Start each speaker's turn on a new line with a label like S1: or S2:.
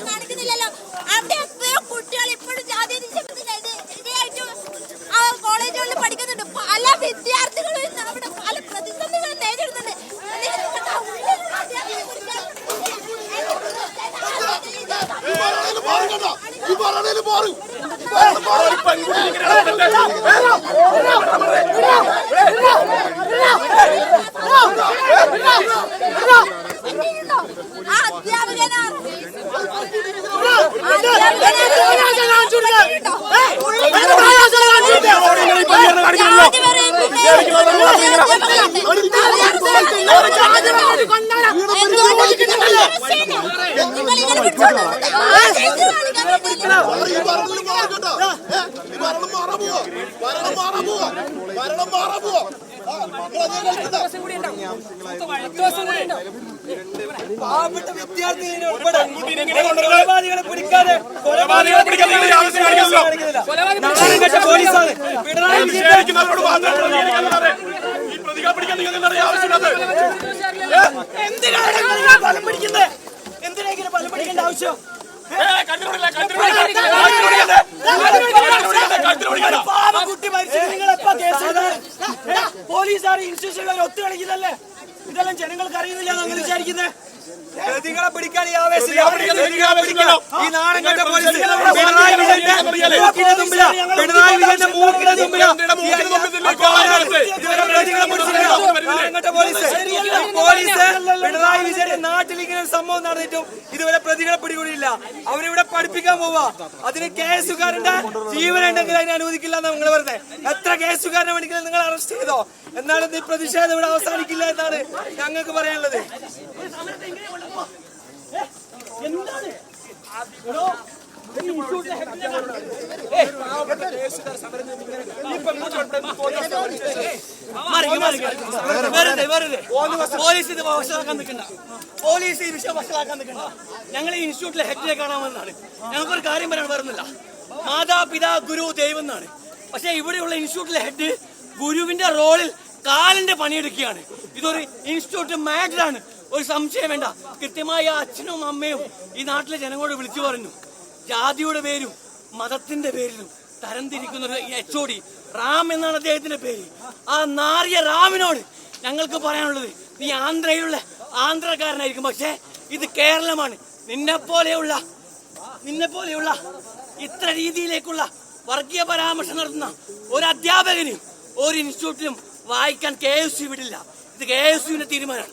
S1: നടക്കുന്നില്ലല്ലോ. അവിടെ എത്രയോ കുട്ടികൾ ഇപ്പോഴും ജാതി കോളേജുകളിൽ പഠിക്കുന്നുണ്ട്. പല വിദ്യാർത്ഥികളും അവിടെ പല പ്രതിസന്ധികളും നേരിടുന്നുണ്ട്.
S2: കൊലപാതകളെ പിടിക്കാതെ പോലീസാണ് പിണറായി എന്തിനാണ് ബലം പിടിക്കുന്നത്? എന്തിനെങ്കിലും ബലം പിടിക്കേണ്ട ആവശ്യം? കുട്ടി മരിച്ചത് നിങ്ങളെപ്പോ കേസെടുത്ത് പോലീസാണ് ഇൻസ്റ്റിറ്റ്യൂഷനുകൾ ഒത്തു കളിക്കുന്നല്ലേ? ഇതെല്ലാം ജനങ്ങൾക്ക് അറിയുന്നില്ല നിങ്ങൾ വിചാരിക്കുന്നത്? പ്രതികളെ പിടിക്കാൻ ഈ ആവേശം ഈ നാടൻ കണ്ട പോലീസ് പിണറായി വിജയന്റെ മൂക്കിന് മുമ്പില് പോലീസ് പിണറായി വിജയന്റെ നാട്ടിൽ ഇങ്ങനെ ഒരു സംഭവം നടന്നിട്ടും ഇതുവരെ പ്രതികളെ പിടികൂടിയില്ല. അവരിവിടെ പഠിപ്പിക്കാൻ പോവാ. അതിന് കേസുകാരന്റെ ജീവനുണ്ടെങ്കിൽ അതിനെ അനുവദിക്കില്ല എന്നാണ് നിങ്ങൾ പറഞ്ഞത്. എത്ര കേസുകാരനെ വേണമെങ്കിലും നിങ്ങൾ അറസ്റ്റ് ചെയ്തോ, എന്നാലും ഈ പ്രതിഷേധം ഇവിടെ അവസാനിക്കില്ല എന്നാണ് ഞങ്ങൾക്ക് പറയാനുള്ളത്. പോലീസ് ഇത് വഷളാക്കാൻ നിൽക്കണ്ട. പോലീസ് ഈ വിഷയം വഷളാക്കാൻ നിൽക്കണ്ട. ഞങ്ങൾ ഈ ഇൻസ്റ്റിറ്റ്യൂട്ടിലെ ഹെഡിനെ കാണാമെന്നാണ്. ഞങ്ങൾക്കൊരു കാര്യം പറയാൻ വരുന്നില്ല. മാതാപിതാ ഗുരു ദൈവം എന്നാണ്. പക്ഷെ ഇവിടെയുള്ള ഇൻസ്റ്റിറ്റ്യൂട്ടിലെ ഹെഡ് ഗുരുവിന്റെ റോളിൽ കാലിന്റെ പണിയെടുക്കുകയാണ്. ഇതൊരു ഇൻസ്റ്റിറ്റ്യൂട്ട് മാറ്ററാണ്, ഒരു സംശയം വേണ്ട. കൃത്യമായി അച്ഛനും അമ്മയും ഈ നാട്ടിലെ ജനങ്ങളോട് വിളിച്ചു പറഞ്ഞു. ജാതിയുടെ പേരും മതത്തിന്റെ പേരിലും തരംതിരിക്കുന്ന HOD റാം എന്നാണ് അദ്ദേഹത്തിന്റെ പേര്. ആ നാറിയ റാമിനോട് ഞങ്ങൾക്ക് പറയാനുള്ളത്, നീ ആന്ധ്രയിലുള്ള ആന്ധ്രക്കാരനായിരിക്കും, പക്ഷെ ഇത് കേരളമാണ്. നിന്നെ പോലെയുള്ള ഇത്ര രീതിയിലേക്കുള്ള വർഗീയ പരാമർശം നടത്തുന്ന ഒരു അധ്യാപകന് ഒരു ഇൻസ്റ്റിറ്റ്യൂട്ടിലും വായിക്കാൻ KSU വിടില്ല. ഇത് KSUവിന്റെ തീരുമാനമാണ്.